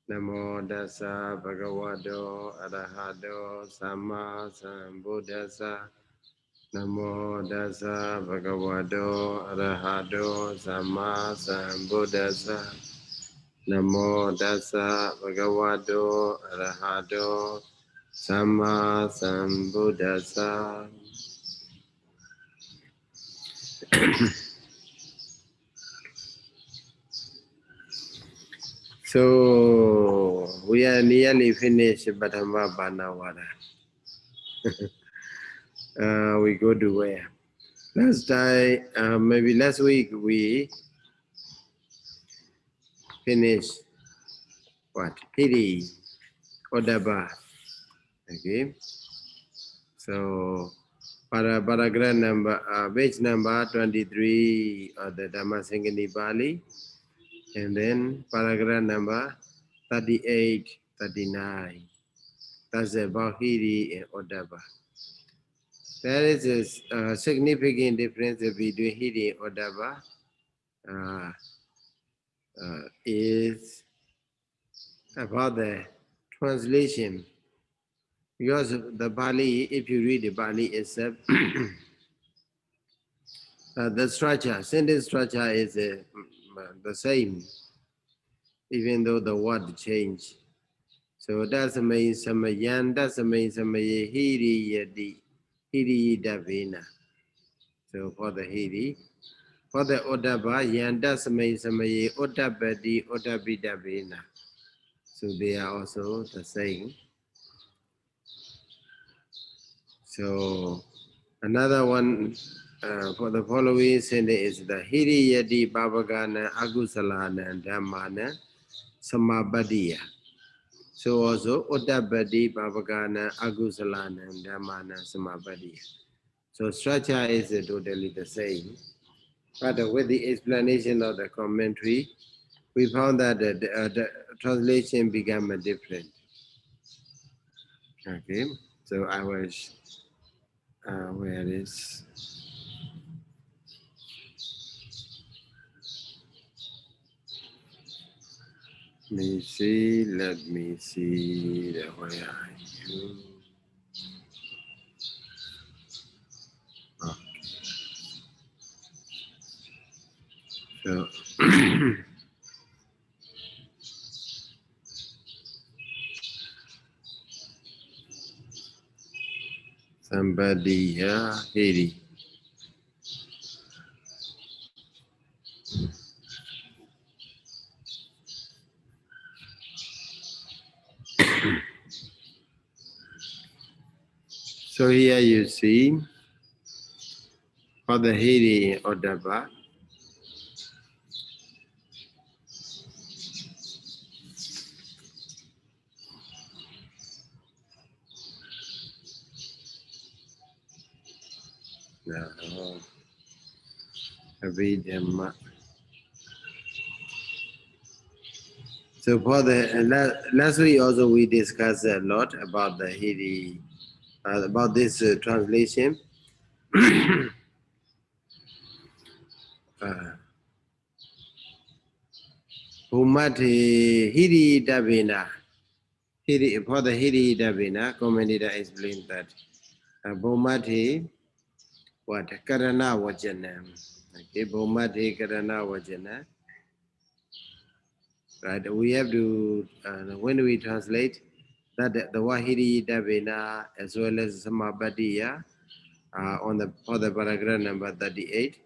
Namo Dasa Bhagavato Arahato Sama Sambuddhasa. Namo Dasa Bhagavato Arahato Sama Sambuddhasa. Namo Dasa Bhagavato Arahato Sama Sambuddhasa. So we are nearly finished Bhattama Banawada. We go to where? Last time, maybe last week we finished what? Hiri, Odaba. Okay. So paragraph number, page number 23 of the Dhammasaṅgaṇī Pali, and then paragraph number 38, 39. That's about Hiri and Odaba. There is a significant difference between Hiri and Odaba. Is about the translation. Because the Bali, if you read the Bali itself, the structure, sentence structure is the same, even though the word change. So that's the main samayan, that's the main samaye, hiri yadi, hiri davina. So for the hiri, for the odaba, yan, that's the main samaye, odabadi, odabidavina. So they are also the same. So another one for the following sentence is the hiri yadi babagana agusalana dhammana samabadiya. So also Uddabadi Babagana Agusalana Dhammana Samabadiya. So structure is totally the same. But with the explanation of the commentary, we found that the translation became different. Okay, so I was, where is, let me see, where are you? Okay. So, somebody, Hiri. So here you see, for the Hiri Odaba, Abhidhamma. So for the last week also we discussed a lot about the Hiri, about this translation. Bhumati Hiri Davina. For the Hiri Davina, commentator explained that Bhumati, what? Karana Vajana. Okay, Bhumati Karana Vajana. Right, we have to, when we translate, that the Wahiri Davina as well as Samabadiya on the for the paragraph number 38,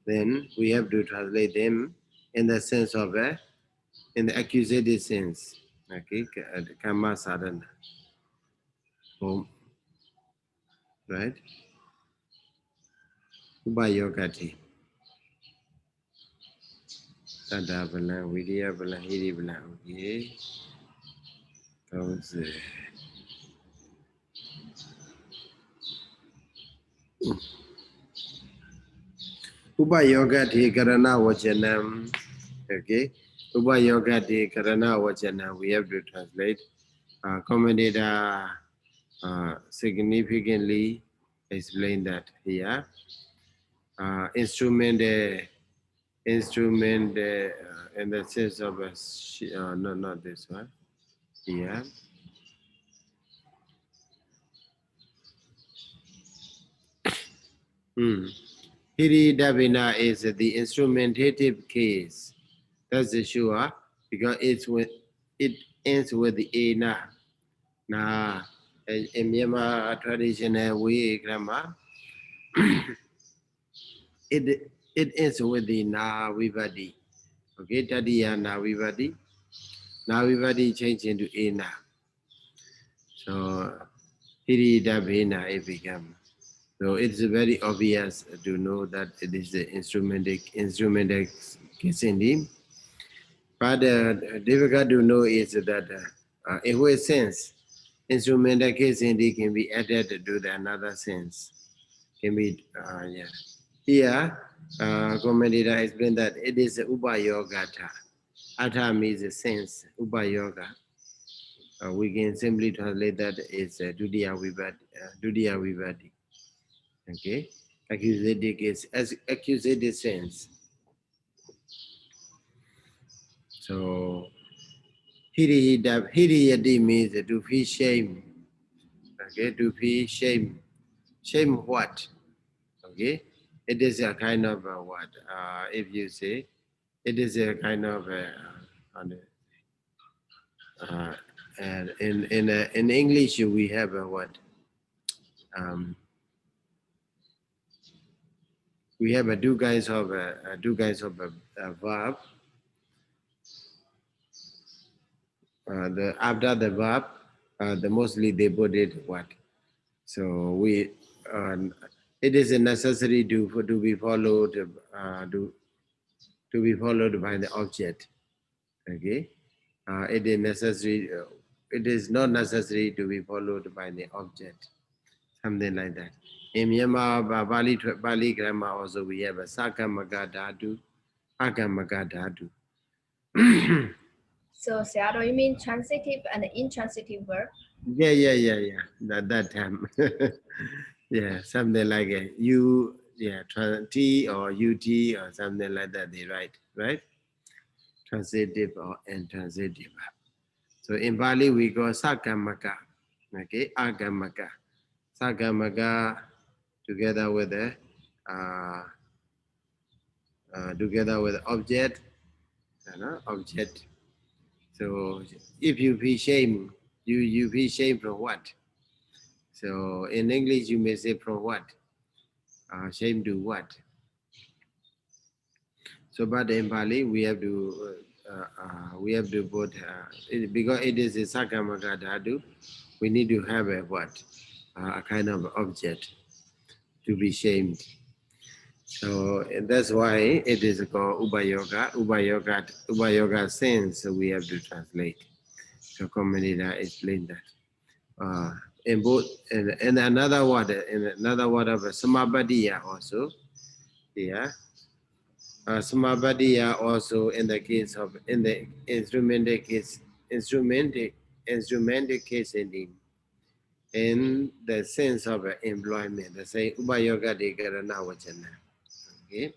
then we have to translate them in the sense of in the accusative sense. Okay, Kama Sadhana. Right? Ubayogati. Tada Bala, Vidya Bala, Hiri Bala. Okay. Those. Ubayogati Karana Vajanam. Okay. Ubayogati Karana Vajanam. We have to translate. Commentator significantly explain that here. Instrument in the sense of no, not this one. Yeah. Hiri Davina is the instrumentative case. That's the sure because it ends with the a na. Na in Myanmar traditional way grammar, it ends with the na vivadi. Okay, tadiya na vivadi. Na vivadi change into a na. So hiri davina it becomes. So it's very obvious to know that it is the instrumental case indeed. But difficult to know is that in what sense instrumental case indeed can be added to the another sense. Can be yeah. Here, commentator explained that it is ubayogata. Atha means a sense. Ubayoga. We can simply translate that as dudiya vivadi. Okay, accusative is as accusative sense. So hiriyadi means to feel shame. Okay, to feel shame. Shame what? Okay, it is a kind of what? If you say, it is a kind of and in English we have a what? Um, we have a two kinds of verb. The after the verb, the mostly they put it what? So we, it is a necessary to be followed to be followed by the object. Okay, it is necessary. It is not necessary to be followed by the object. Something like that. In Myanmar, Bali grammar also we have a sakamaka dhatu, akamaka dhatu. So, Sayadaw, you mean transitive and intransitive verb? Yeah. That time. Yeah, something like a U, yeah, T or UT or something like that they write, right? Transitive or intransitive. So in Bali we go sakamaka, okay, agamaka. Sakamaka together with the uh, together with object, object. So if you feel shame, you feel shame from what? So in English you may say from what? Shame to what? So but in Pali we have to put because it is a sakamaka dhatu, we need to have a what? A kind of object to be shamed. So that's why it is called Ubayoga. Ubayoga sense we have to translate. So commentator explained that. In both in another word of samabadiya also, yeah. Samabadiya also in the case of in the instrumental case indeed. In the sense of employment, the say Ubayoga de Karana Vachana. Okay.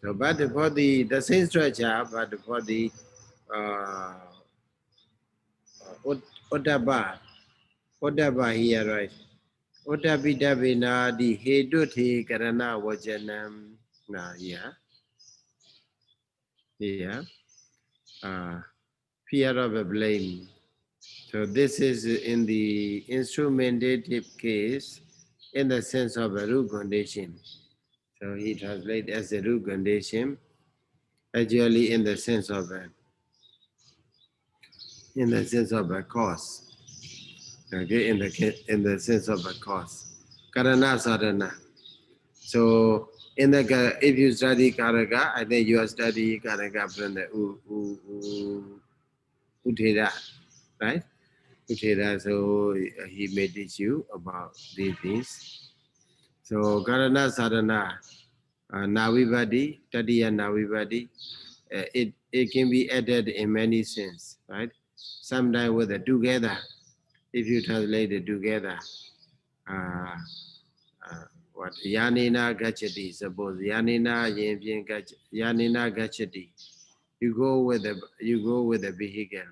So, but for the same structure, but for the uh, Udaba here, right? Udabidabina, the Heduti Karana Vajanam. Now, yeah, uh, fear of a blame. So, this is in the instrumentative case in the sense of a root condition. So, he translates as a root condition, actually in the sense of a cause. Okay, in the sense of a cause. Karana sadhana. So in the if you study Karaka, I think you are studying Karaka from the Uttira, right? Uttira, so he may teach you about these things. So Karana sadhana, Navivadi, Tadiya Navivadi, it can be added in many sense, right? Sometimes with the together, if you translate it together, uh, what Yanina Gachati, suppose Yanina Yanina Gachati, you go with the vehicle,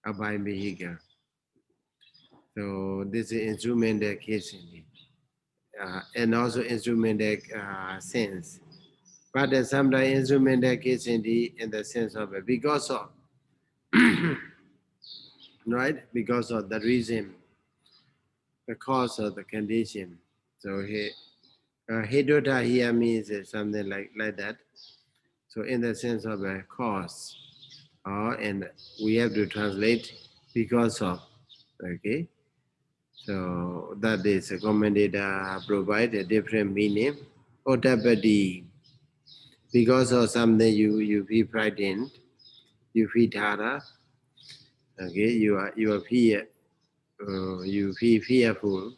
a by vehicle. So this is instrumental case indeed. And also instrumental sense. But sometimes instrumental case indeed in the sense of because of right, because of the reason, the cause of the condition. So hedota here means something like that. So in the sense of a cause, and we have to translate because of. Okay, so that is a commentator provide a different meaning. Otapati, because of something you feel frightened, you feel terror. Okay, you are fear, you feel fearful.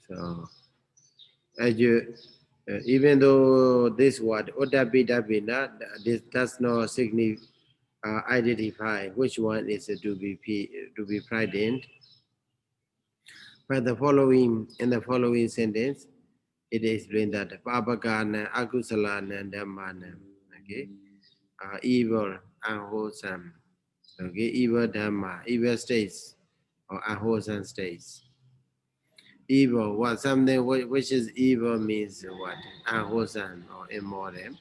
So as you even though this word otapitapina, this does not identify which one is to be frightened. But in the following sentence, it is explained that Pabakana, Akusalana, Dhammana, okay, evil, unwholesome, okay, evil Dhamma, evil states, or unwholesome states. Evil, what something which is evil means what? Unwholesome or immoral.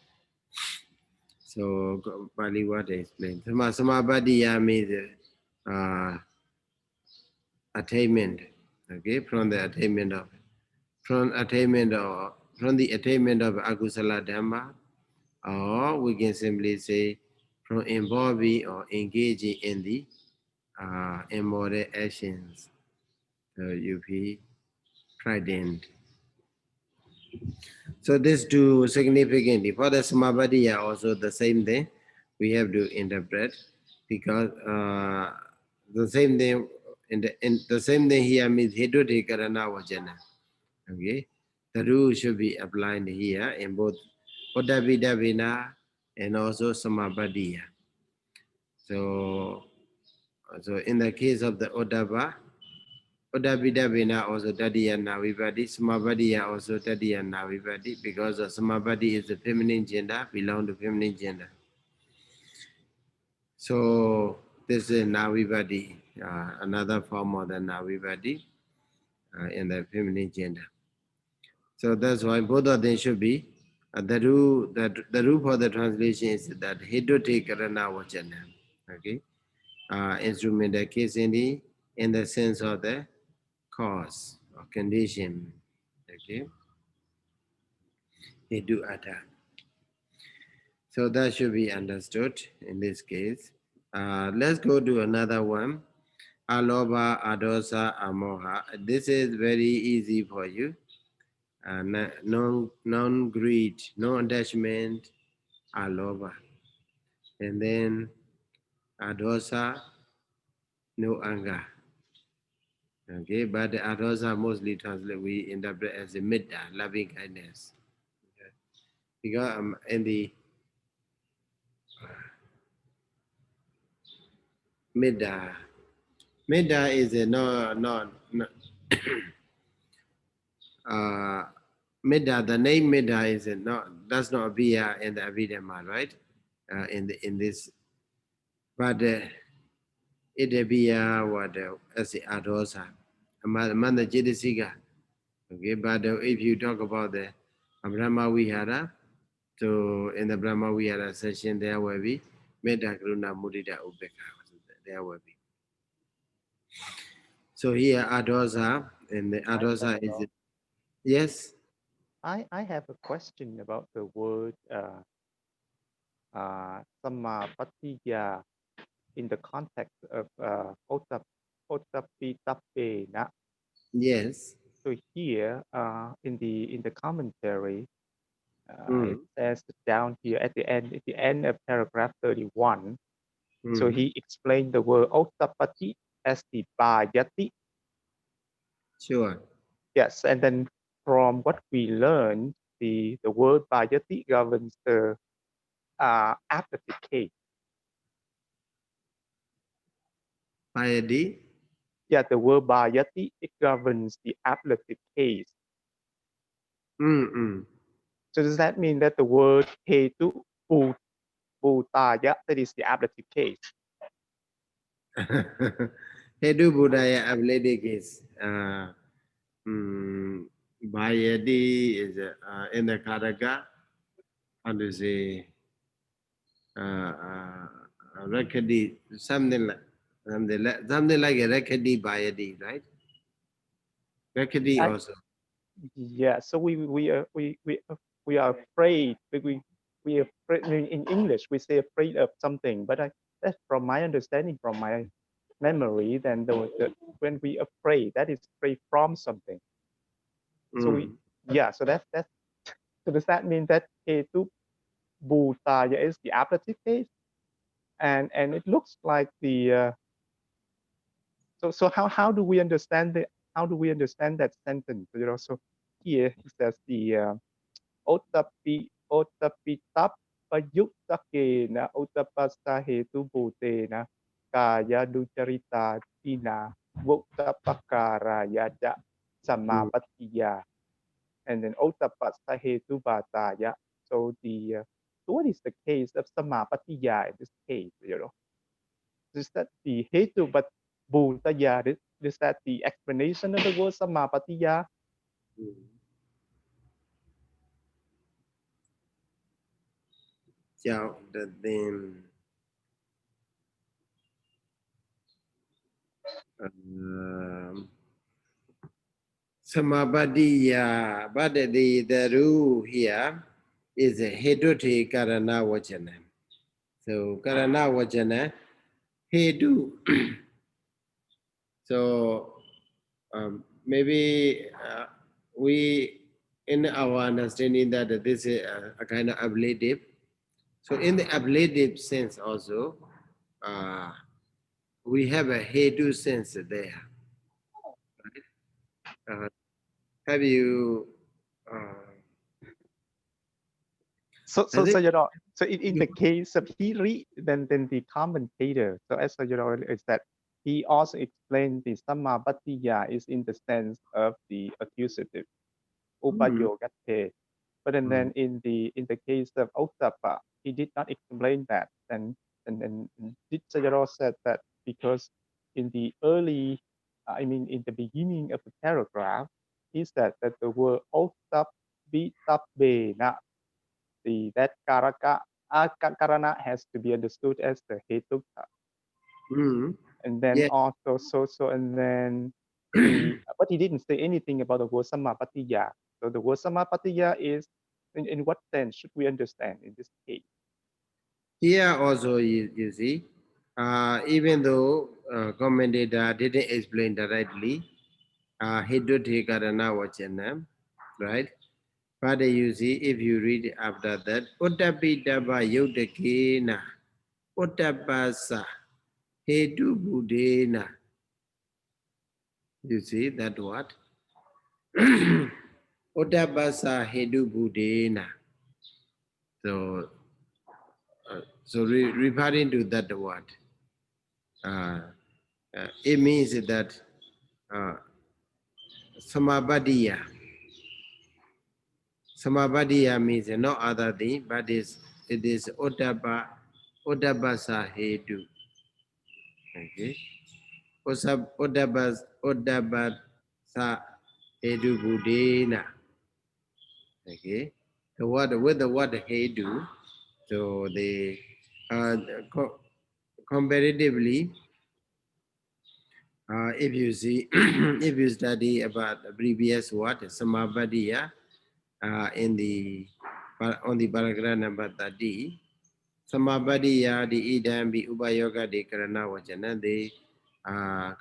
So Pali what they explain. Samabadiya means attainment. Okay, from the attainment of Akusala Dhamma, or we can simply say from involving or engaging in the immoral actions. So you be frightened. So these two significantly for the Samabadiya also the same thing we have to interpret because the same thing in the same thing here means Hedoti Karana Vajana. Okay, the rule should be applied here in both Odavidavina and also Samabadiya. So, so in the case of the Odavidavina also Tadiya Navivadi, Samabadiya also Tadiya Navivadi, because the Samabadi is the feminine gender, belong to feminine gender. So this is Navivadi, another form of the Navivadi in the feminine gender. So that's why both of them should be the rule for the translation is that Hidote Karana Vachana. Okay. Instrumental case in the sense of the cause or condition. Okay. Hidu Ata. So that should be understood in this case. Let's go to another one. Aloba, Adosa, Amoha. This is very easy for you. Non-greed, no attachment, aloba. And then adosa, no anger. Okay, but the adosa mostly translate we interpret as a midda, loving kindness. Okay. Because in the midda, midda is a no midda. The name midda is a does not appear in the Abhidhamma, right? In this, but it appear what as the adosa, amanda jedisiga. Okay, but if you talk about the Brahma Vihara, so in the Brahma Vihara session, there will be Metta Karuna Mudita Upekha. There will be. So here Adosa, and the Adosa is yes. I have a question about the word samapatiya in the context of otapitapena. Yes. So here in the commentary, it Mm. says down here at the end of paragraph 31. So Mm. he explained the word otapati as the bhayati. Sure. Yes, and then from what we learned, the word bhayati governs the ablative case. Piety. Yeah, the word bhayati, it governs the ablative case. Mm-mm. So does that mean that the word hetu, Bhutaya, that is the ablative case. Hedu Buddhaya ablative case. Bhayati is in the Karaka, how to say, Rakadi, something like a Rakadi Bhayati, right? Rakadi also. Yeah, so we are afraid. We are afraid in English. We say afraid of something, but that's from my understanding, from my memory. Then when we afraid, that is afraid from something. So so that's so does that mean that hetu bhutaya is the ablative case, and it looks like the so how do we understand that sentence? So here it says the Ottapitap payuktakena uttapasta hetu bhutena kaya ducarita tina vuktapakara yada samapatiya. And then ottapasta hetu bhataya. So so what is the case of samapatiya in this case? Is that the hetu but bhutaya? Is that the explanation of the word samapatiya? Yeah, the then Samabadiya, but the rule here is a Heduti Karana Vajana. So Karana Vajana, Hedu. So maybe we, in our understanding that this is a kind of ablative. So in the ablative sense also, we have a Hedu sense there. Have you? So in the case of Hiri, then the commentator, so as is that he also explained the Samapatiya is in the sense of the accusative, upayogate. But then in the case of Ottappa, he did not explain that. And Sayadaw said that because in the early, in the beginning of the paragraph, he said that the word Ottapitabbena, that karana has to be understood as the hetuka. And then also and then but he didn't say anything about the word samapatiya. So the word samapatiya is in what sense should we understand in this case? Here also you see, even though commentator didn't explain directly, Hidduti Karana Vachana, right? But you see, if you read after that, Uttapitaba Yudakena, Uttapasa, Hedu Budena. You see that what? Uttapasa Hedu Budena. So, referring to that word, it means that Samabadiya. Samabadiya means no other thing, but it is Oddabasa Hedu. Okay. Oddabasa Hedu Budena. Okay. The word with the word Hedu, so the comparatively, if you see, if you study about the previous word, Samabadiya, in the on the paragraph number 30, Samabadiya, the idam, the ubayoga, the karana vajana, the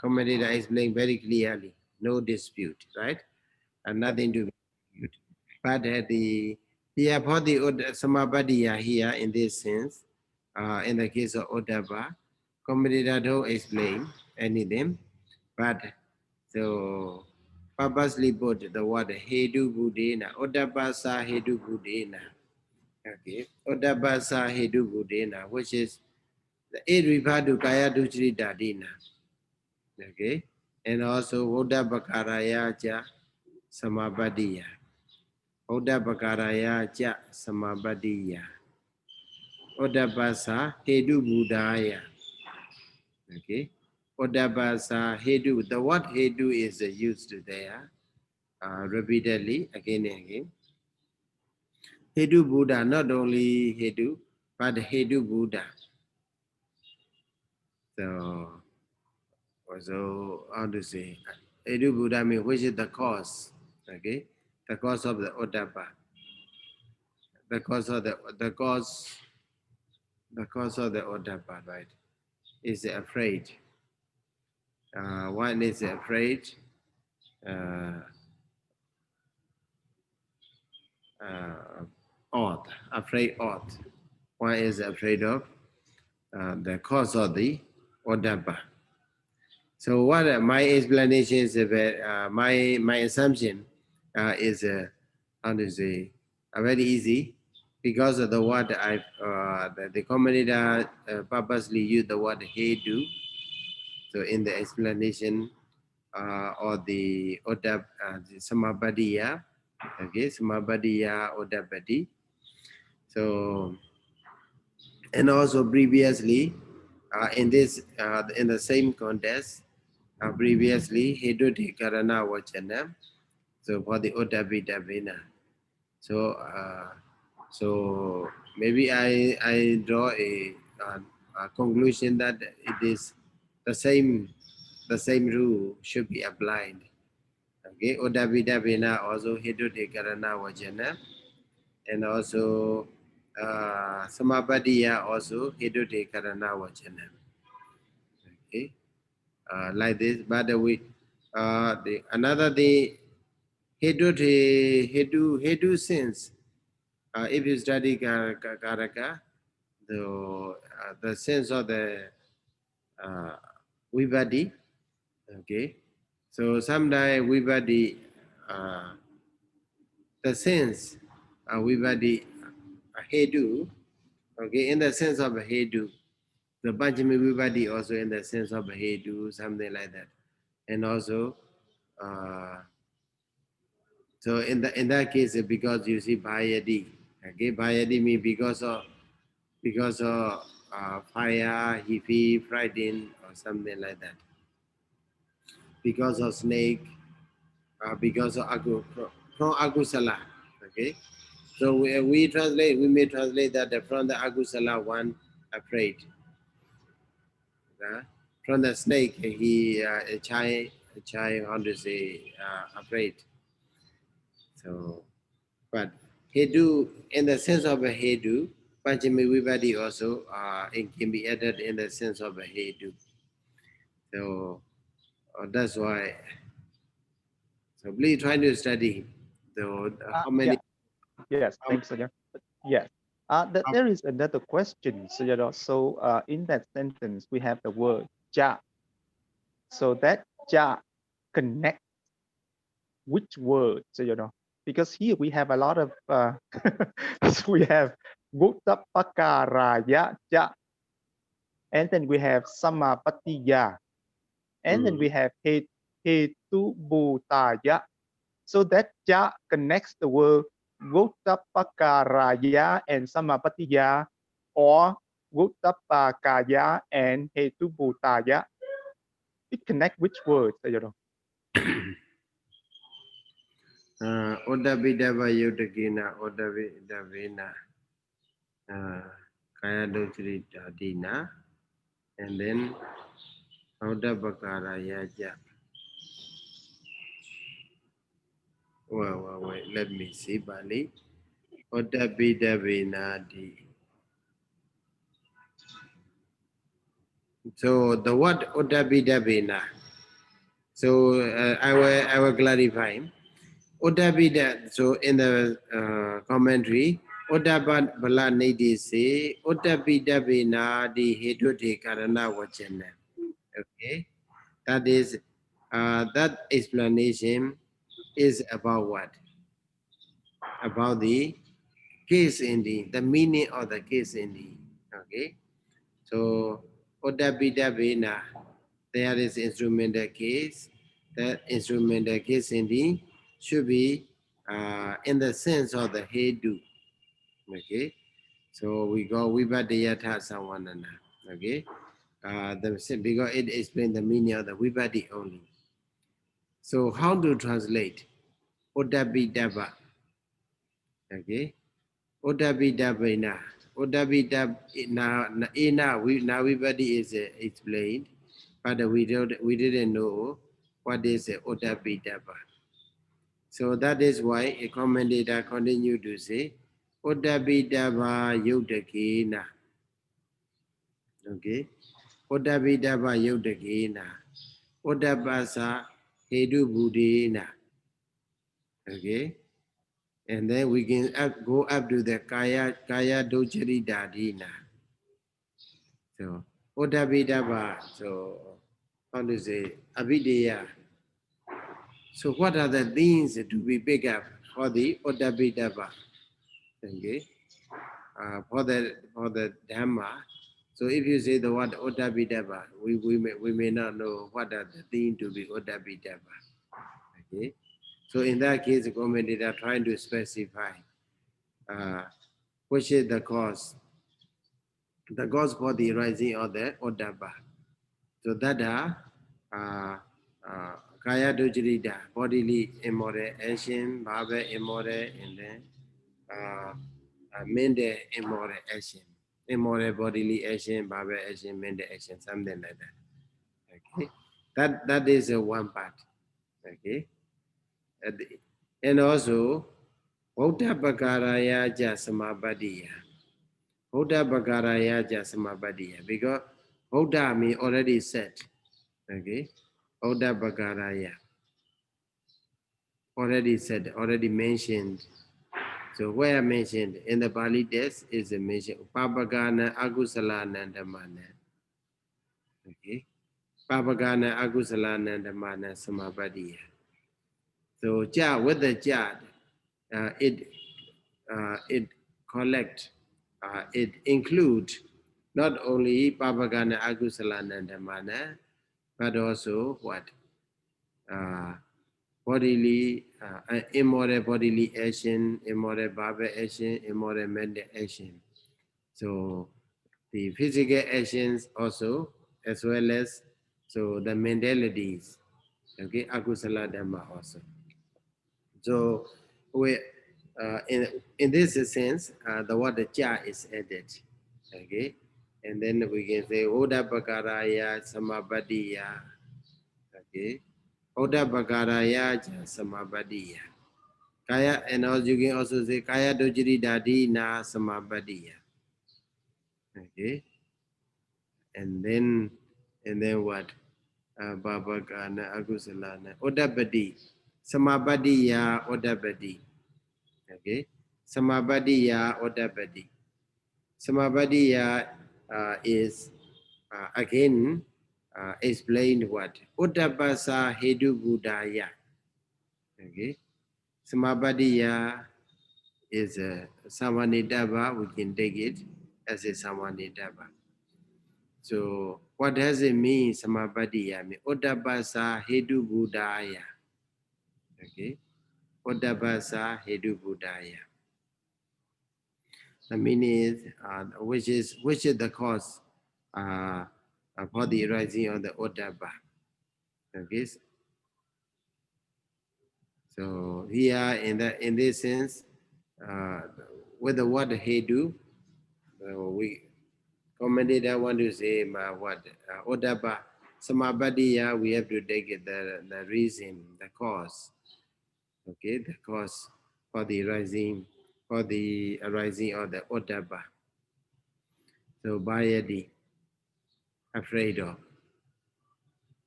commentator explained very clearly, no dispute, right? And nothing to be disputed. But here for the Samabadiya here in this sense, in the case of Odaba, commentator don't explain anything, but so purposely put the word Hedu Budena, Odabasa Hedu Budena. Okay, Odabasa Hedu Budena, which is the eight refer to Kaya Duchri Dadina. Okay, and also Odabakaraya Ja Samabadiya. Odabakaraya Ja Samabadiya. Odabasa Hedu Buddhaya. Okay. Odabasa Hedu. The word Hedu is used there repeatedly again and again. Hedu Buddha, not only Hedu, but Hedu Buddha. So how to say? Hedu Buddha means which is the cause. Okay, the cause of the Odabba. The cause of the Odabba, right? Is afraid. One is afraid. Uh, afraid of. One is afraid of the cause of the Odabba. So what my explanation is about my assumption is how to say very easy because of the word I the commentator purposely used the word hey do. So in the explanation or the Odab the Samabadiya, okay, Samabadiya Odabadi. So and also previously in this in the same contest previously Heduti Karana Vachana. So for the Odabita Vina. So so maybe I draw a conclusion that it is the same rule should be applied. Okay, Odabita Vina also Heduti Karana Vachana and also Samapadiya also Heduti Karana Vachana. Okay. Like this, but the another the Hedu sense. If you study Karaka, the sense of the uh, Vibadi, okay. So sometimes Vibadi, the sense Vibadi Hedu, okay, in the sense of Hedu, the Panchami Vibadi also in the sense of Hedu, something like that, and also. Uh, So in that case, because you see Bhayadi, okay, Bhayadi means because of fire, he feel frightened or something like that. Because of snake, because of from Agusala, okay. So we may translate that from the Agusala one afraid, from the snake he a child how to say afraid. So. But Hedu, in the sense of a Hedu, Panchami Vibhadi also it can be added in the sense of a Hedu. So that's why. So please try to study. So how many? Yeah. Yes. How, Thanks again. Yes. There is another question. So in that sentence, we have the word ja. So that ja connect which word? Because here we have a lot of so we have Guttapakaraya ja, and then we have Samapatiya, and then we have Hetubutaya. So that ja connects the word Guttapakaraya and Samapatiya, or Guttapakaya and Hetubutaya. It connect which words? Odabidava Yudagina, Odabidavina, Kaya Dotri Dina, and then Odabakara Yaja. Well, wait, let me see, Bali. Odabidavina di. So the word Odabidavina. So I will clarify. Odabida. So in the commentary, Odabat Bala Nidi say Odabidavina di Heduti Karana Vachana. Okay, that is that explanation is about what? About the case ending, the meaning of the case ending. Okay, so Odabidavina, there is instrumental case. That instrumental case ending should be in the sense of the hey do. Okay, So we go Vibhadiyatha Savanana. Okay. Because it explains the meaning of the Vibhadi only. So how to translate? Uddabhidabha. Okay. Uddabhidabhina. Uddabhidabhina. Now Vibhadi is explained, but we didn't know what is Uddabhidabha. So that is why a commentator continued to say, Uddabhidabha Yudakena. Okay. Uddabhidabha Yudakena. Uddabhasa Hedu Buddhena. Okay. And then we can go up to the Kaya Dojari Dadina. So Uddabhidabha. So how to say Abhideya. So what are the things to be picked up for the Uddabhidabha? Okay. For the Dhamma. So if you say the word Oddabhidabha, we may not know what are the things to be Oddabhidabha. Okay. So in that case, the commentators are trying to specify which is the cause for the rising of the Oddabha. So that are Kaya Dujrida, bodily immoral action, Bhava immoral, and then mental immoral action. Immoral bodily action, Bhava action, mental action, something like that. Okay. That is one part. Okay. And also, Bhuddha Bhakaraya Jasamabadiya. Bhuddha Bhakaraya Jasamabadiya. Because Bhuddha means already said. Okay. Bhuddha Bhakaraya. Already said, already mentioned. So where mentioned in the Pali text is mentioned Upabhagana Agusalana Dhammana. Okay. Upabhagana Agusalana Dhammana Samabadiya. So ja with the jad, it collect, it include not only Pabhagana Agusalana Dhammana, but also what? Bodily, immoral bodily action, immoral bhava action, immoral mental action. So the physical actions also, as well as so the mentalities, okay, akusala dhamma also. So we, in this sense, the word cha is added, okay, and then we can say oda bakaraya samabadiya, okay, oda bakaraya samabadiya. Kaya, and also you can also say kaya dojiri dadi na samabadiya. Okay. And then what? Babagana agusalana. Odabadi. Samabadiya odabadi. Okay. Samabadiya odabadi. Samabadiya is again explained what? Odabasa hedu budaya. Okay. Samabadiya is a samanidaba. We can take it as a samanidaba. So what does it mean, samabadiya? Odabasa hedu budaya. Okay. Odabasa hedu budaya. The meaning is which is the cause for the rising of the Odaba. Okay. So here in this sense, with the word hedu, we commented I want to say what Odaba samabadiya, we have to take it the reason, the cause. Okay, the cause for the arising of the Odaba. So Bayadi, afraid of.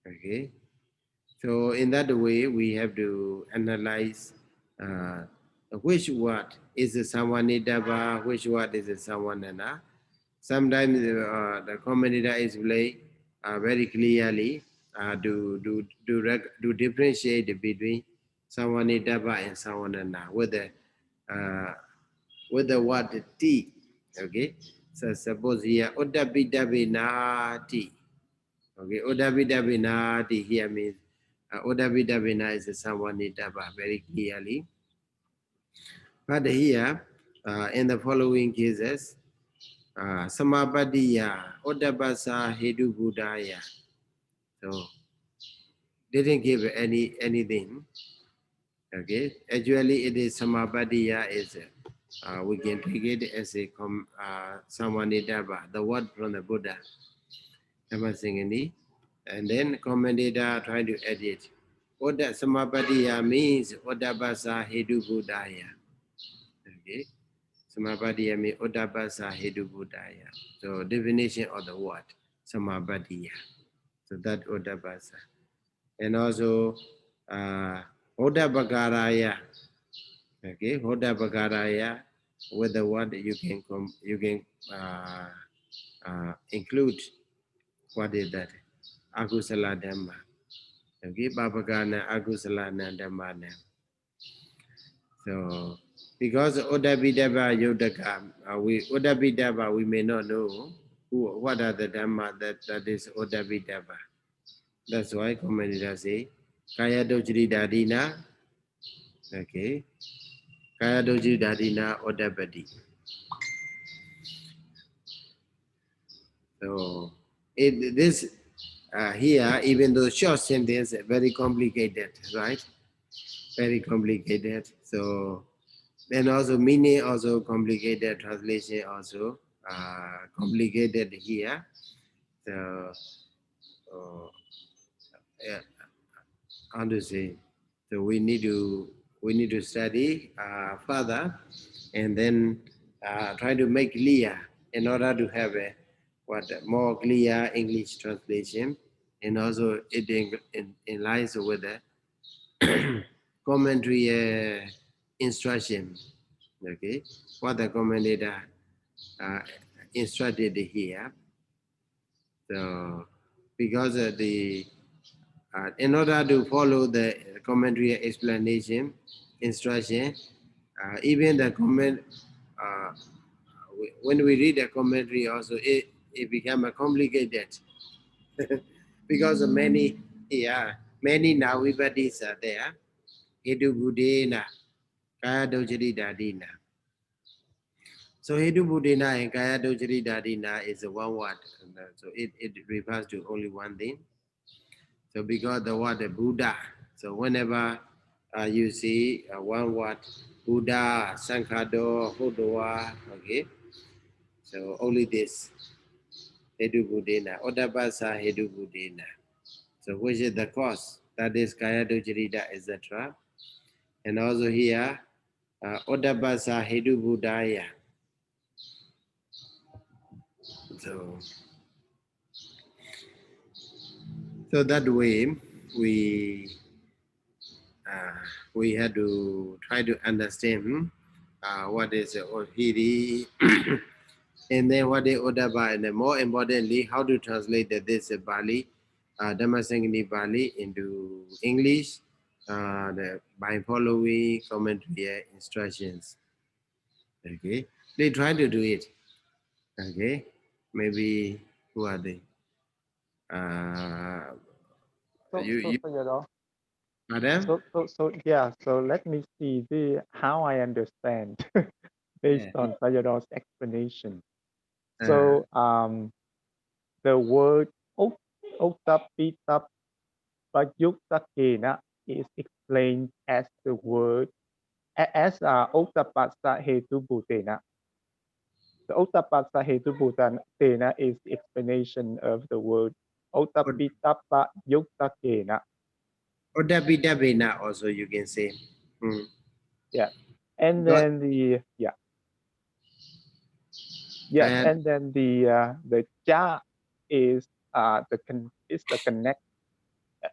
Okay. So in that way we have to analyze which word is a Samanidaba, which word is a Samanana. Sometimes the commentator is very clearly to differentiate between Samanidaba and Samanana with the word T. Okay. So suppose here Udabidabinati. Okay, Udabidabinati here means Udabidabina is a Samanidaba very clearly. But here in the following cases, Samapadiya, Odabasa, Hedu Buddhaya. So didn't give anything. Okay, actually it is Samapadiya is we can take it as a Samanidaba, the word from the Buddha, Dhammasaṅgaṇī, and then commentator trying to edit. Oda Samapadiya means Odabasa Hedu Buddhaya. Okay, Samapadiya means Odabasa Hedu Buddhaya. So definition of the word Samapadiya. So that Odabasa. And also Oda Bagaraya. Okay, Hoda Bagaraya, with the word you can include what is that? Agusala Dhamma. Okay, Babagana Agusala Dhamma. So because Oda Bidaba Yodaka, Oda Bidaba we may not know what are the Dhamma that is Oda Bidaba. That's why commentators say Kaya Dojri Dadina. Okay. Kaya Dojri Dadina Odabadi. So this here, even though short sentence, very complicated, right? Very complicated. So then also meaning also complicated, translation also complicated here. So yeah, how to say? So we need to study further, and then try to make clear in order to have a more clear English translation, and also it in lines with the commentary instruction. Okay, what the commentator instructed here. So because in order to follow the commentary explanation instruction, even the comment when we read the commentary also it become a complicated because of many navibadis are there. Hedu Budena, Kaya Dojari Dadina. So Hedu Budena and Kaya Dojari Dadina is a one word. So it refers to only one thing. So because the word Buddha, so whenever you see one word Buddha, Sankhado, Hodoa, okay, so only this Hedu Budena, Odabasa Hedu Budena. So which is the cause? That is Kaya Dojrida, etc. And also here, Odabasa Hedu Budaya. So that way we had to try to understand what is Ohiri and then what is Odaba, and then more importantly, how to translate this Bali, Dhammasaṅgaṇī Bali into English by following commentary instructions. Okay, they try to do it. Okay, maybe who are they? You Madam? So yeah. So let me see how I understand based Yeah. on Sayadaw's explanation. So the word Ottapitapayuktakena is explained as the word as Ottapasa Hetubhutena. The Ottapasa Hetubhutena is the explanation of the word Ottapitapayuktakena. Odabidabena also you can say. Yeah. And Because, then and then the ja is the connect.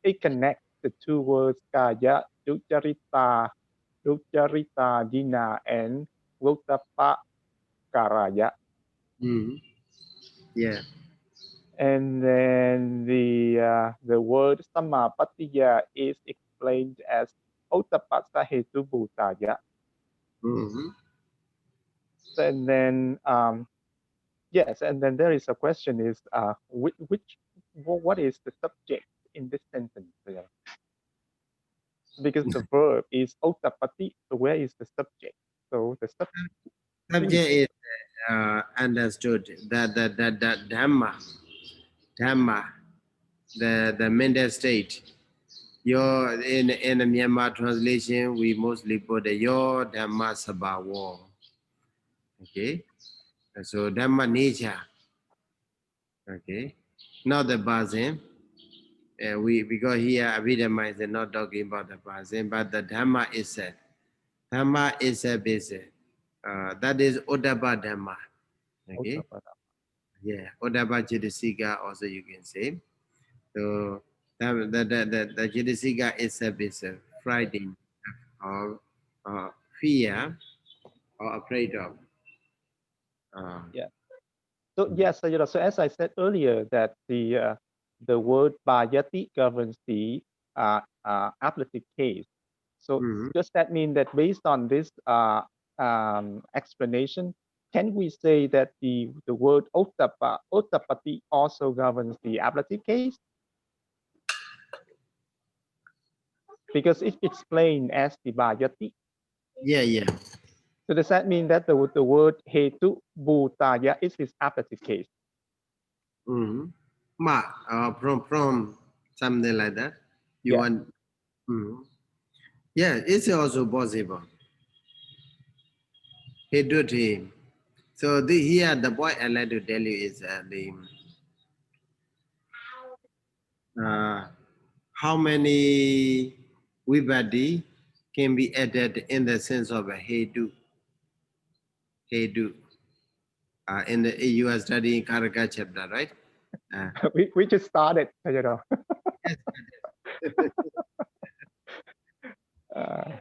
It connects the two words kaya ducharita dina and votapa karaya. yeah. And then the word samapatiya is explained as otapasa hetu bhutaya. And then yes, and then there is a question is what is the subject in this sentence? Because the verb is otapati, so where is the subject? So the subject Subject is understood that the Dhamma, the mental state. Your in the Myanmar translation, we mostly put the your Dhamma Sabhawa. Okay, so Dhamma nature. Okay, not the Bazin. We because here Abhidhamma is not talking about the Bazin, but the Dhamma itself. Dhamma itself is that is Odaba Dhamma. Okay, yeah, Odaba Jidasika also you can say. So the Jidasika itself is frightening or fear or afraid of. Yeah. So yes, so as I said earlier, that the word Bhayati governs the applicable case. So Mhm. does that mean that based on this explanation, can we say that the word Ottapati also governs the applicable case? Because it explained as the Bhayati. Yeah. So does that mean that the word Hetu Bhutaya is his applicable case? Mm-hmm. Ma, from something like that. You Yeah. want? Mhm. Yeah, it's also possible. He do it him. So here the point I like to tell you is uh, how many vibhati can be added in the sense of a hedu. In the you are studying Karaka chapter, right? Uh, we just started. yes. Uh,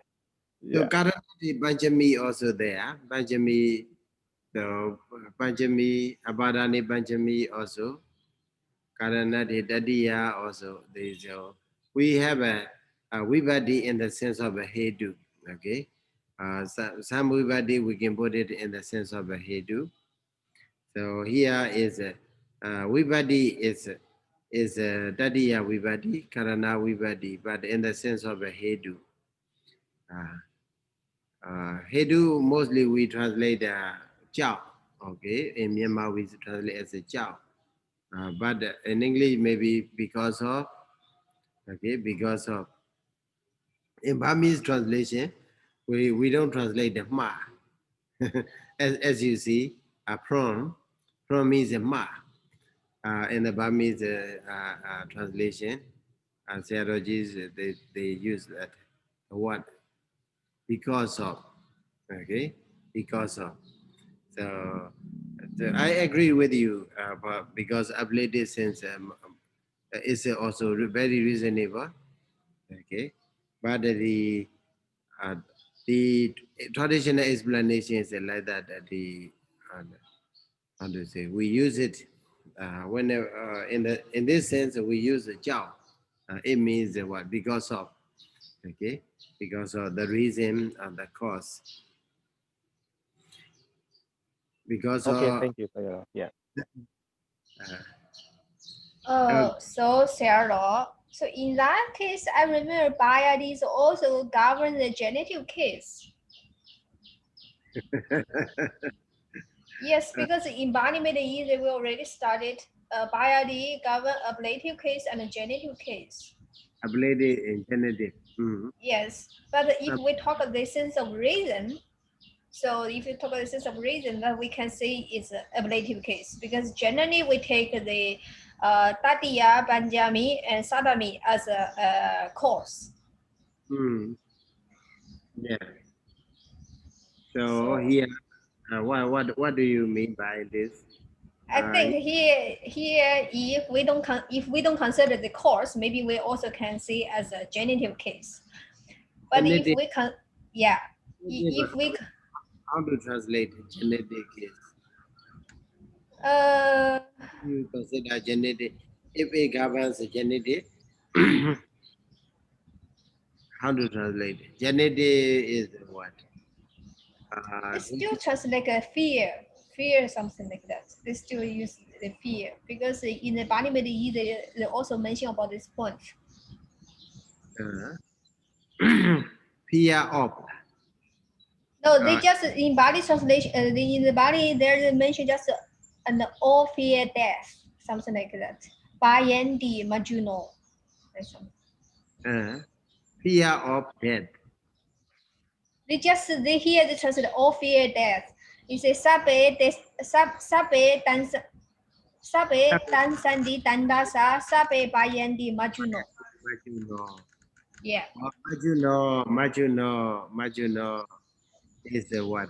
So yeah. Karanati Panchami also there. Panchami, so Panchami, Abadani Panchami also. Karanati Dadiya also. We have a Vivadi in the sense of a Hedu. Okay. Some Vivadi we can put it in the sense of a Hedu. So here is a Vivadi is a Dadiya Vivadi, Karana Vivadi, but in the sense of a Hedu. Uh, Hedu mostly we translate Chao. Okay, in Myanmar we translate as a Chao. But in English maybe because of in Burmese translation we don't translate the ma. as you see, a prawn means a ma. In the Burmese translation, Sayadaw they use that word because of. Okay, because of. So, I agree with you, but because ability sense is also very reasonable. Okay, but uh, the traditional explanation is like that. Uh, how to say we use it whenever in this sense we use the jiao. It means what because of. Okay, because of the reason and the cause. Because Okay. of Thank you, Sayadaw. Yeah. So Sarah, so in that case, I remember biases also govern the genitive case. Yes, because in embodiment we already studied biases govern ablative case and a genitive case. ability in genetic. Mhm. Yes, but if we talk of the sense of reason, so if you talk about the sense of reason, then we can say it's an ablative case because generally we take the Tatiya, Panjami, and Sadami as a cause. Yeah. So So here, what do you mean by this? I think here if we don't consider the cause, maybe we also can see as a genitive case. But if Genetic, we can, yeah, genetic, if we how to translate genetic is? uh You consider genetic, if it governs genetic, how to translate it? Genetic is what? it still translate like a fear something like that. They still use the fear because in the body medicine they also mention about this point. Fear of. No, they just in Bali translation. In the Bali, there's mention just an all fear death, something like that. Bayandi Majuno. Fear of death. They hear the translate all fear death. You say sabe tansandi tandasa sabe bayandi majuno. Majuno. Yeah. Majuno is the what?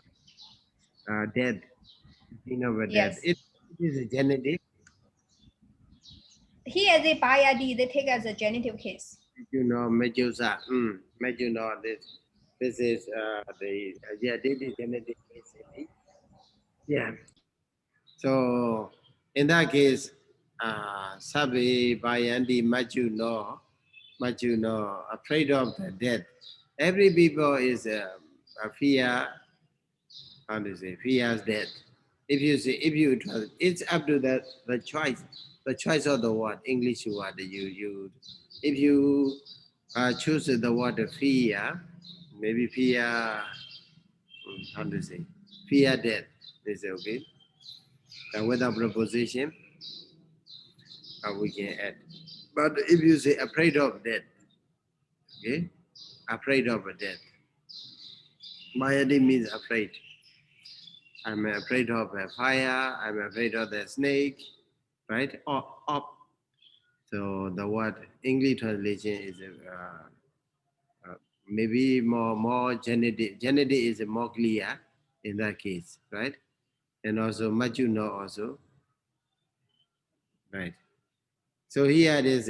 Death. Thing of a death. Yes. It is a genetic. Here the bayadi they take as a genitive case. Medusa. Majuno. This is the this is genetic case. Yeah. So in that case, Sabi Bayandi Majuno, afraid of the death. Every people is a fear, how to say, fears death. If you say, if you try, it's up to the choice of the word, English word you. If you choose the word fear, maybe fear, how to say, fear death. They say okay. Without preposition, we can add. But if you say afraid of death, okay, afraid of death, Mayadi means afraid. I'm afraid of a fire. I'm afraid of the snake, right? Or up. So the word English translation is maybe more genetic. Genetic is more clear in that case, right? And also Majuno also, right? So here it is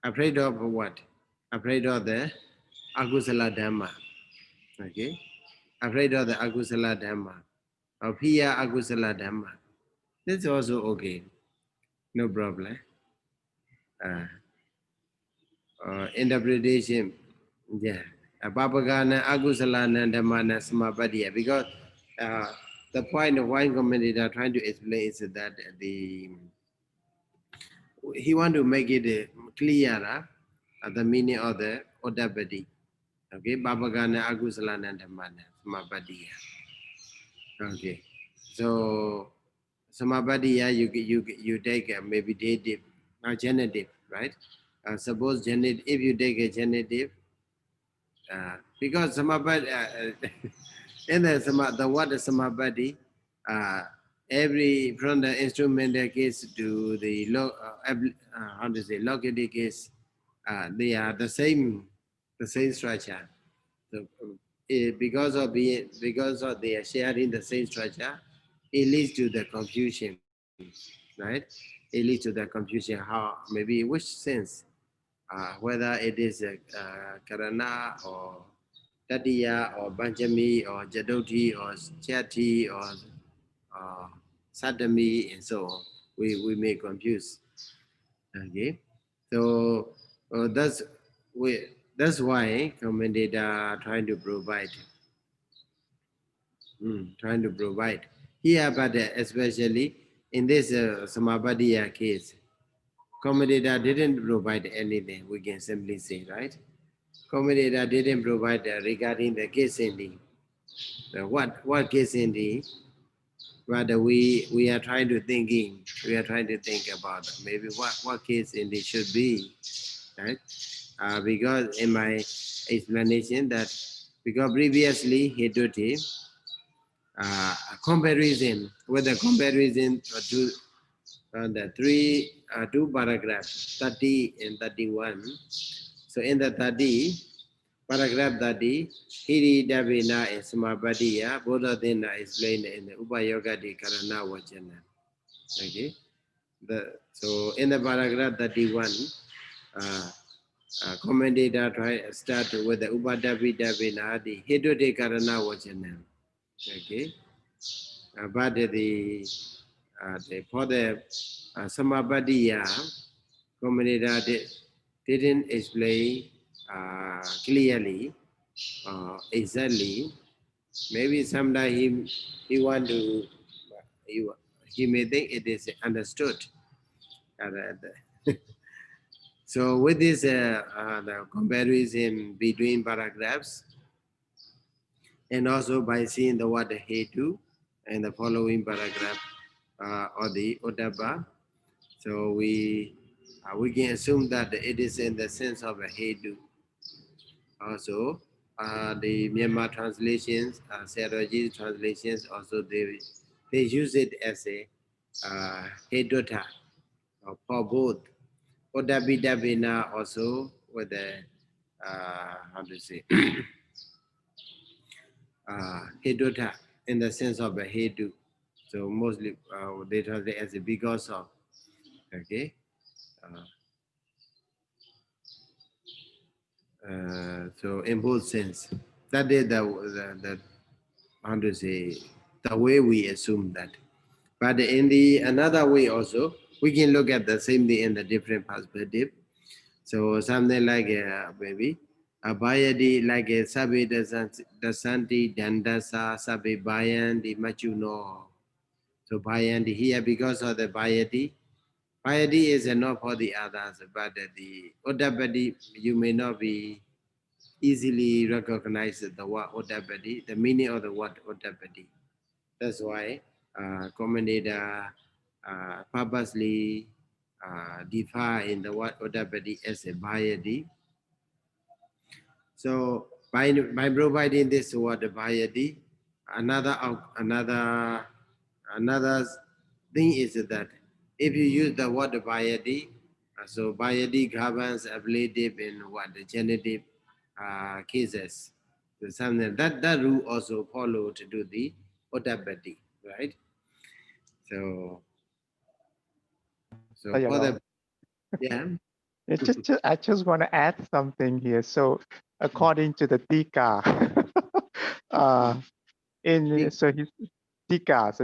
afraid of what? Afraid of the Agusala Dhamma. Okay? Afraid of the Agusala Dhamma. Or fear Agusala Dhamma. That's also okay. No problem. Uh, Interpretation. Yeah. Babagana Agusalana Dhammana Samapadiya. Because the point of one commentator trying to explain is that he want to make it clearer the meaning of the Odabadi. Okay, Babagana Agusalana Dhammana Samapadiya. Okay, so Samapadiya you take maybe dative, genitive, right? Suppose genitive, if you take a genitive, because Samapadi, in the word Samapadi, every from the instrumental case to the how to say locative case, they are the same structure. So, because of they are sharing the same structure, it leads to the confusion, right? It leads to the confusion. How maybe which sense, whether it is a Karana or Tadiya or Banjami or Jadoti or Chati or Sadami and so on, we may confuse. Okay, so we that's why commentator trying to provide here, but especially in this Samabadiya case, commentator didn't provide anything. We can simply say, right? Commentator didn't provide regarding the case ending. What case ending? Rather, we are trying to thinking. We are trying to think about maybe what case ending should be, right? Because in my explanation that because previously he did it, a comparison with the comparison to the two paragraphs 30 and 31. So in the 30 paragraph 30, Hiri Davina and Samabadiya, both of them are explained in the Upayoga di Karana Vachana. Okay. So in the paragraph 31, commentator start with the Upadavi Davina, the Hidode Karana Vachana. Okay. But for the Samabadiya, commentator didn't explain clearly, exactly. Maybe someday he want to he, he may think it is understood. So with this the comparison between paragraphs, and also by seeing the word hetu and the following paragraph or the Odabba. So we can assume that it is in the sense of a hetu. Also, the Myanmar translations, Sayadaw translations, also they use it as a hedota for both. Odabidabina also with the how to say hedota in the sense of a hedu. So mostly they translate as a because of. Okay. So in both sense, that is the how to say the way we assume that. But in the another way also, we can look at the same thing in the different perspective. So something like maybe a bayadi like a sabi dasanti dandasa sabi bayandi machuno. So bayandi here because of the bayadi. Bayadi is enough for the others, but the odabadi you may not be easily recognize the word odabadi, the meaning of the word odabadi. That's why commentator purposely define the word odabadi as a bayadi. So by providing this word bayadi, another thing is that if you use the word bayadi, so bayadi governs ablative in what the genitive cases. So something that rule also follow to do the odabadi, right? So so for Sayadaw. the yeah. I just want to add something here. So, according to the Tika, uh, so his Tika, so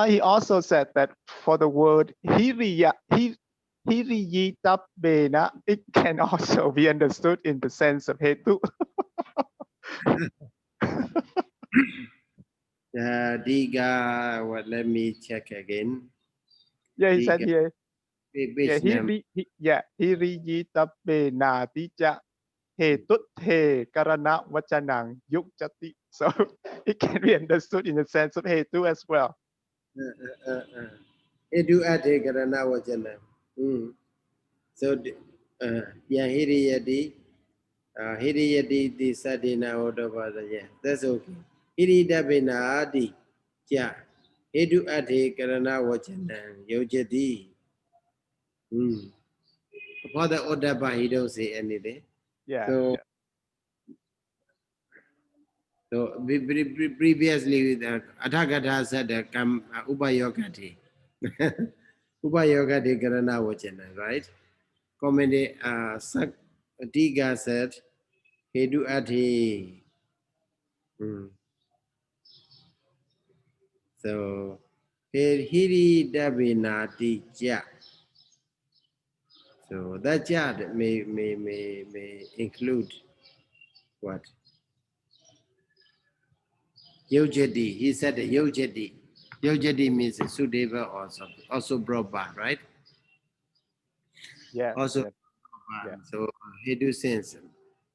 he also said that for the word hiriyitabbena, it can also be understood in the sense of hetu. Diga, what? Let me check again. Yeah, he said Diga, here. Yeah, which name? hiriyitabbena tija hetuthe karana vachanang yukjati. So it can be understood in the sense of hetu as well. Edu ate karana vachana. So, yeah, hiriyadi di sadina odavada. Yeah, that's okay. Hiridabina adi. Yeah. Edu ate karana vachana. Yojati. For the odaba, he don't say anything. Yeah, So, yeah. so previously, Atagata said, Ubayogati. Ubayogati karana vachana, right? Comment Sak Diga said, Hedu Ati. So, Hiri Dabinati Ja. So, that Ja may include what? Yojadi. He said Yojadi. Yojadi means Sudeva also brought back, right? Yes, Also, yes, yeah. so Hedu sense.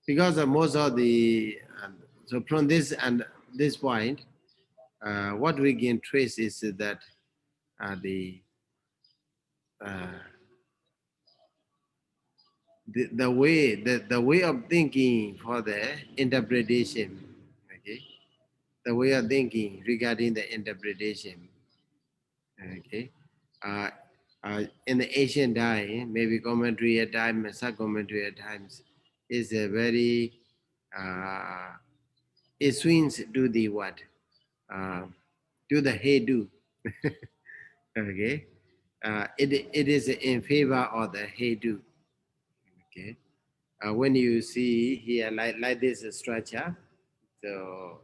Because of most of the, so from this and this point, what we can trace is that the uh, the way of thinking for the interpretation, okay, the way of thinking regarding the interpretation, okay, uh, in the ancient time, maybe commentary at times, sub-commentary at times, is a very it swings to the what, to the hedu, okay. It is in favor of the hedu, okay. When you see here like this structure, so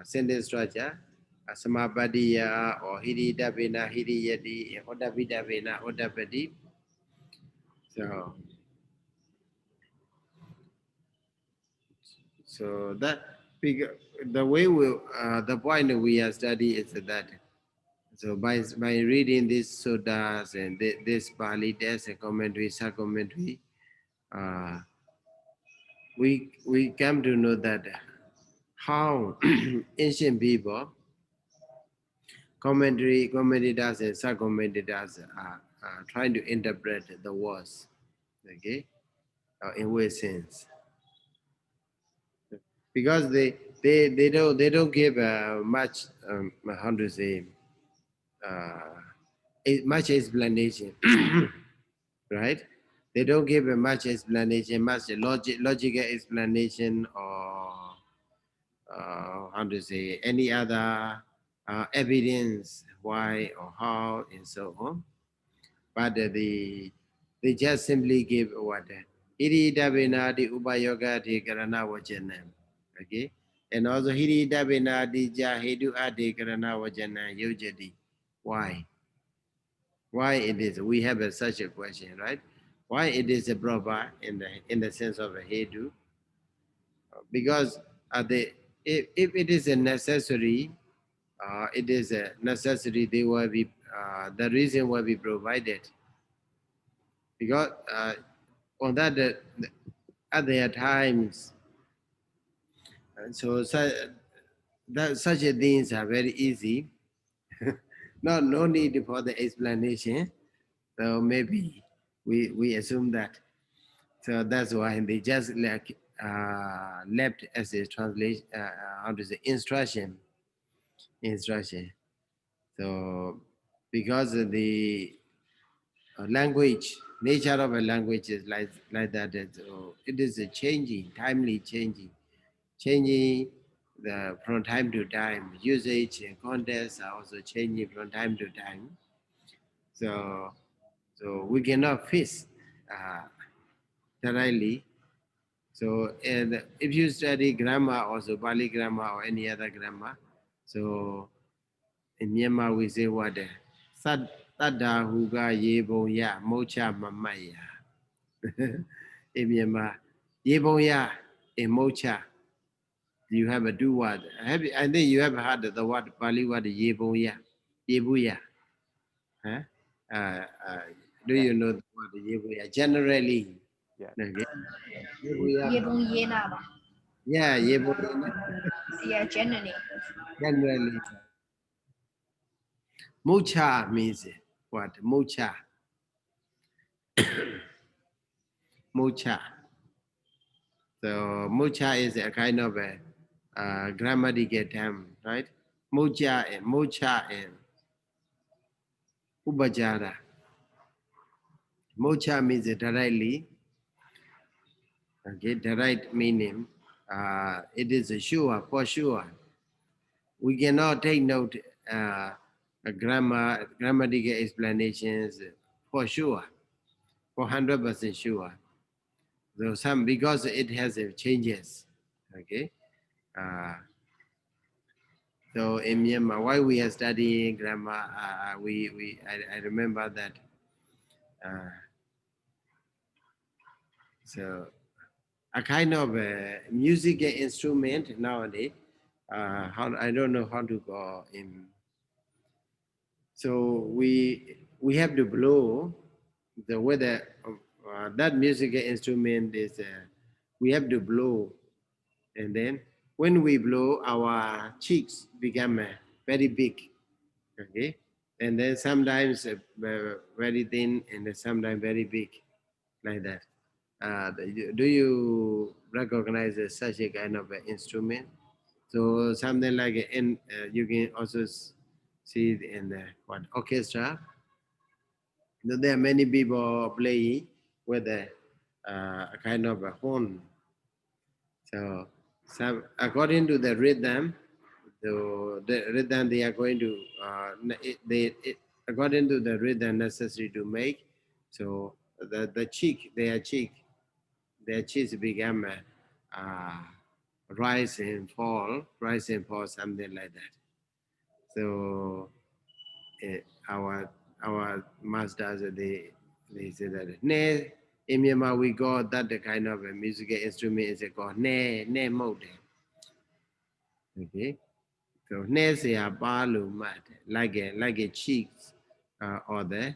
sentence structure, samabadiya or hiridabina, hiriyadi, odabidabina, odabadi. So so that the way we the point we are studying is that so by reading these sodas and this Pali text and commentary, sub-commentary, we come to know that how ancient people, commentators and sub-commentators are trying to interpret the words, okay, in what sense? Because they don't give much how to say much explanation, right? They don't give a much explanation, much logical explanation, or how to say any other evidence why or how and so on. But they just simply give what Hiri Dabena di Ubayoga di Karana Vajanam. Okay. And also Hiri Dabena di Jahidu Adi Karana Vajana Yojadi. Why? Why it is? We have such a question, right? Why it is a proper in the sense of a Hedu? Because if it is a necessary, it is a necessity. They will be the reason will be provided, because on that at their times, and so such a things are very easy. No need for the explanation. So maybe we assume that. So that's why they just like left as a translation, how to say, instruction. So because of the language, nature of a language is like that. So it is a changing, timely changing from time to time. Usage and context are also changing from time to time. So we cannot fix uh, directly. So and if you study grammar, also Pali grammar or any other grammar, so in Myanmar we say what? Tada huga yebong ya mocha mamaya. In Myanmar, yebong ya in mocha. You have a do word. I think you have heard the word Pali word yebong ya, yebuya. Huh? Uh, uh, do you know the word yebuya? Generally, Yeah. okay. Yebuya. Yebong Yena. Yeah, yebuya. Yeah, generally. Generally, mocha means what? Mocha, mocha. So mocha is a kind of a grammatical term, right? Mocha and ubajara. Mocha means directly. Okay, the right meaning. It is a sure, for sure. We cannot take note grammatical explanations for sure, for 100% sure. So some because it has changes. Okay. Uh, so in Myanmar, while we are studying grammar, I remember that. Uh, so a kind of a musical instrument nowadays. How I don't know how to go in. So we have to blow the weather. That musical instrument is we have to blow, and then when we blow, our cheeks become very big. Okay, and then sometimes very thin, and then sometimes very big, like that. Do you recognize such a kind of instrument? So something like you can also see it in the what orchestra. There are many people playing with a kind of a horn. So some according to the rhythm, the rhythm they are going to according to the rhythm necessary to make. So the their cheeks become rise and fall, something like that. So our masters they say that ne in Myanmar we got that the kind of a musical instrument is called ne mode. Okay, so ne say a balu mat like a cheeks or the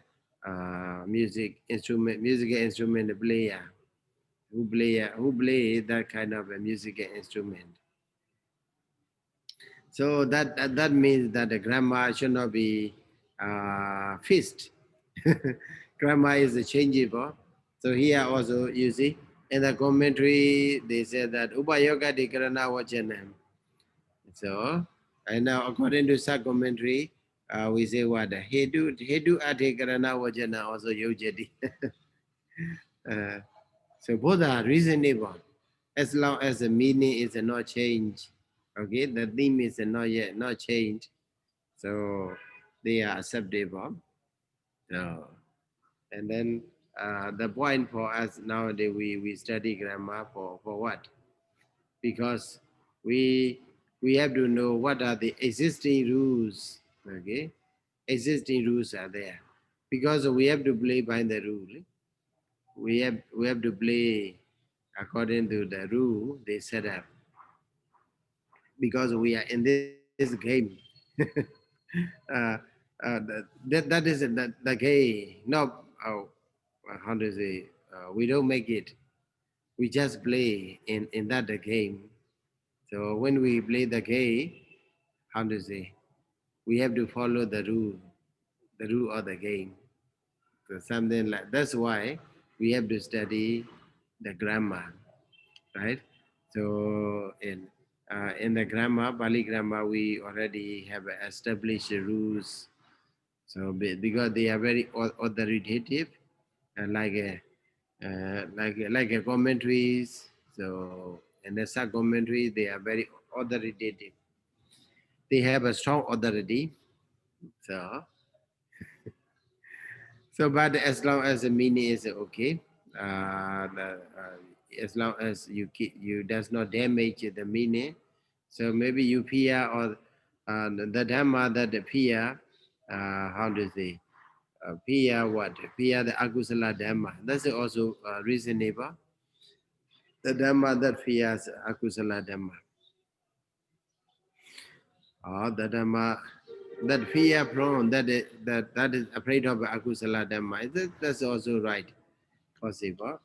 musical instrument player who play that kind of a musical instrument. So that means that the grammar should not be fixed. Grammar is changeable. So here also you see in the commentary they say that Upayoga Dikarana Vachanam. So and now according to sub commentary, we say what Hedu Adikarana Vachana also Yojadi. uh, so both are reasonable as long as the meaning is not changed. Okay, the theme is not yet not changed. So they are acceptable. So, and then the point for us nowadays, we study grammar for what? Because we we have to know what are the existing rules. Okay, existing rules are there. Because we have to play by the rule. We have to play according to the rule they set up. Because we are in this game. uh, that is the game. No, how to say? We don't make it. We just play in that the game. So when we play the game, how to say? We have to follow the rule of the game. So something like that's why we have to study the grammar, right? So in the grammar, Bali grammar, we already have established rules. So because they are very authoritative, like a commentaries. So in the sub commentary, they are very authoritative. They have a strong authority. So but as long as the meaning is okay, as long as you does not damage the meaning, so maybe you fear or the dhamma that appear, how to say, fear what? Fear the akusala dhamma. That's also reasonable. The dhamma that fears akusala dhamma, or the dhamma that fear prone, that is afraid of akusala dhamma. That's also right, possible.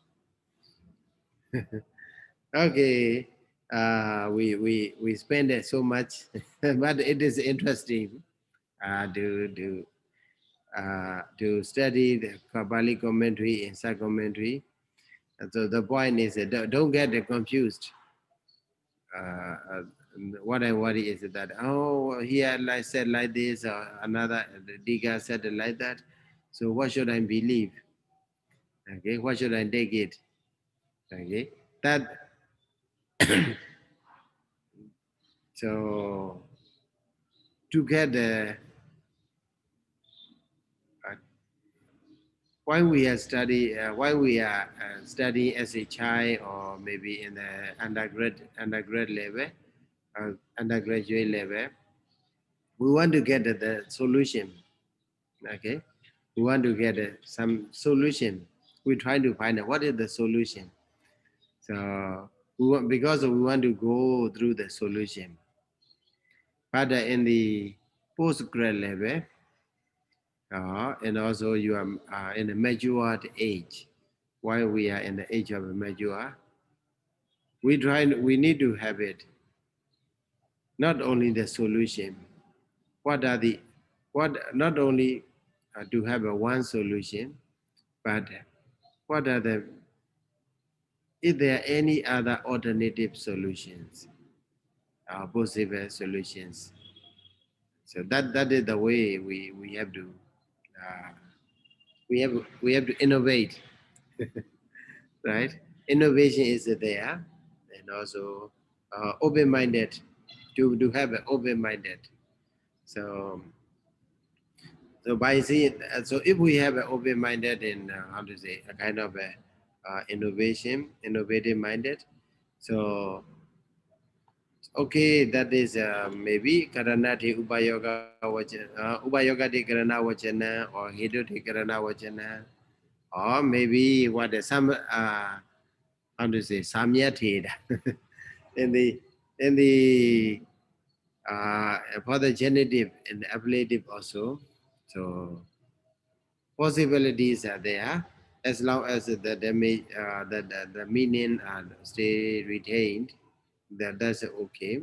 Okay, we spend it so much, but it is interesting to study the Kabali commentary and sub commentary. And so the point is that don't get confused. Uh, what I worry is that here I said like this, or another the Diga said like that. So what should I believe? Okay, what should I take it? Okay, that so to get the uh, why we are studying as a child or maybe in the undergrad level, undergraduate level, we want to get the solution. Okay, we want to get some solution. We try to find out what is the solution. So because we want to go through the solution. But in the postgrad level, and also you are in a matured age. While we are in the age of mature, we need to have it. Not only the solution. What are the what not only to have a one solution, but what are the is there any other alternative solutions, possible solutions? So that is the way we have to uh, we have to innovate, right? Innovation is there, and also open-minded to have an open-minded. So by seeing, so if we have an open-minded and how to say a kind of a innovative minded, so okay, that is maybe karanati upayoga de karana vachana or hidu de karana vachana, or maybe what some how to say samyatid in the for the genitive and ablative also. So possibilities are there as long as the meaning stay retained. That's okay.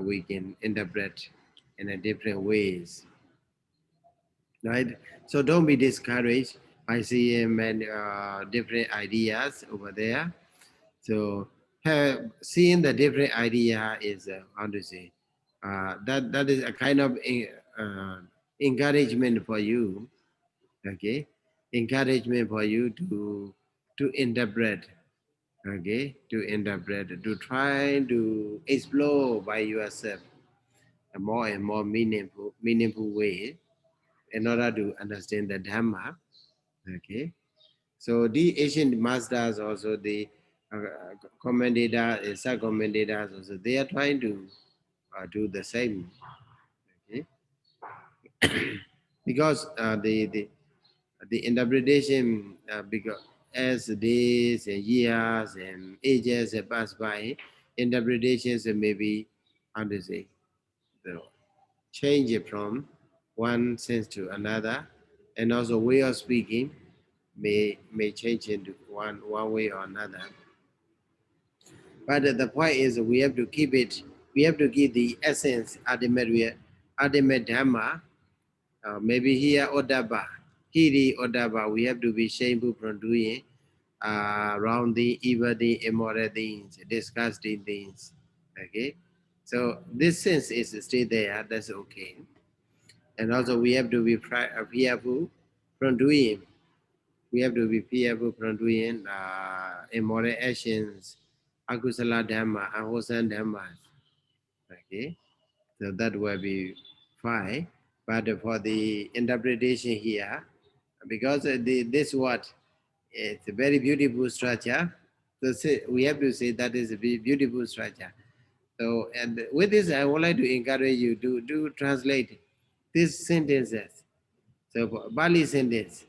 we can interpret in a different ways, right? So don't be discouraged by seeing many different ideas over there. So seeing the different idea is how to say that is a kind of encouragement for you, okay? Encouragement for you to interpret, okay? To interpret, to try to explore by yourself a more and more meaningful way in order to understand the Dhamma, okay? So the ancient masters also, the commentators, sub-commentators also, they are trying to do the same, okay? Because the interpretation, because as days and years and ages have passed by, interpretations may be, how to say, the change it from one sense to another, and also way of speaking may change into one way or another. But the point is we have to keep it, we have to keep the essence, ultimate Dhamma, maybe here Odaba, Hiri Odaba, we have to be shameful from doing wrong things, evil things, immoral things, disgusting things. Okay? So this sense is still there, that's okay. And also we have to be fearful from doing, we have to be fearful from doing immoral actions, akusala dhamma, unwholesome dhammas. Okay, so that will be fine. But for the interpretation here, because this word, it's a very beautiful structure. So we have to say that is a beautiful structure. So, and with this, I would like to encourage you to translate these sentences. So, Bali sentence.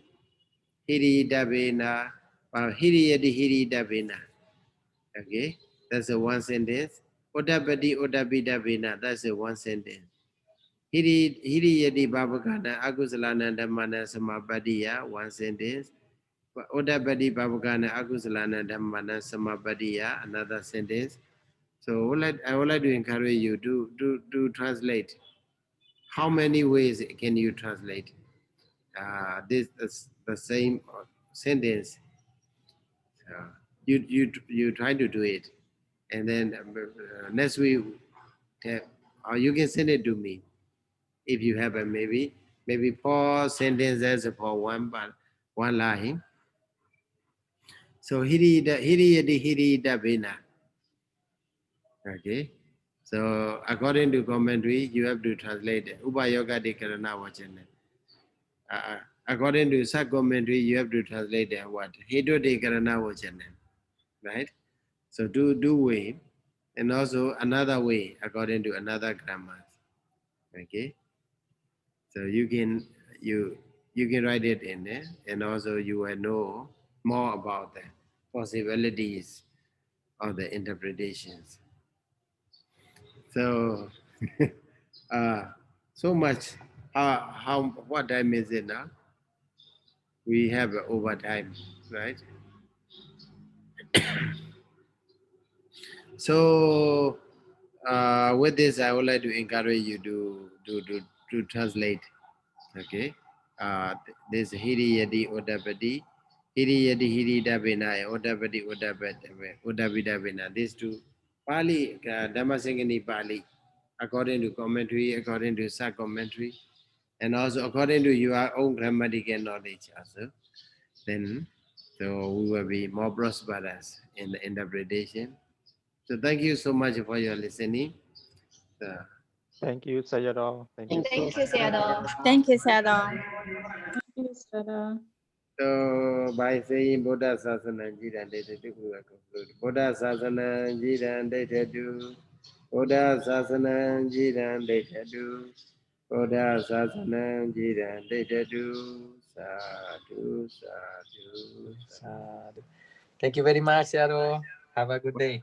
Hiri Dabena, Hiri Yadi Hiri Dabena. Okay, that's a one sentence. Odabadi Odabi Dabena, that's a one sentence. Hiri Yadi Babakana, Agusalana Damana Samabadiya, one sentence. Odabadi Babakana, Agusalana Damana Samabadiya, another sentence. So I would like to encourage you to translate. How many ways can you translate this the same sentence? You try to do it, and then next week, or you can send it to me if you have a maybe 4 sentences for one line. So hiri da bina. Okay. So according to commentary, you have to translate Uba Yoga de Karana Vachana. According to sub commentary, you have to translate what Hedo de Karana Vachana, right? So do way, and also another way according to another grammar. Okay, so you you can write it in there, and also you will know more about the possibilities of the interpretations. So uh, so much. How what time is it now? We have overtime, right? So with this, I would like to encourage you to translate. Okay. There's Hiri Yadi Odabadi, Hiri Yadi Hiri Dabina, Odabadi Odabidabina. These two Pali, Dhammasaṅgaṇī Pali, according to commentary, according to sub commentary, and also according to your own grammatical knowledge also. Then, so we will be more prosperous in the interpretation. So thank you so much for your listening. So, Thank you, Sayadaw. Thank you so Thank you, Sayadaw. Thank you, Sayadaw. Yes, Sarah. so by saying Buddha Sasana Jidan Data, we will conclude. Buddha Sasana Jidan Data do. Buddha Sasana Jidan Data do. Buddha Sasana Jidan Data do. Sadhu, sadhu, sadhu. Thank you very much, Yaro. Have a good day.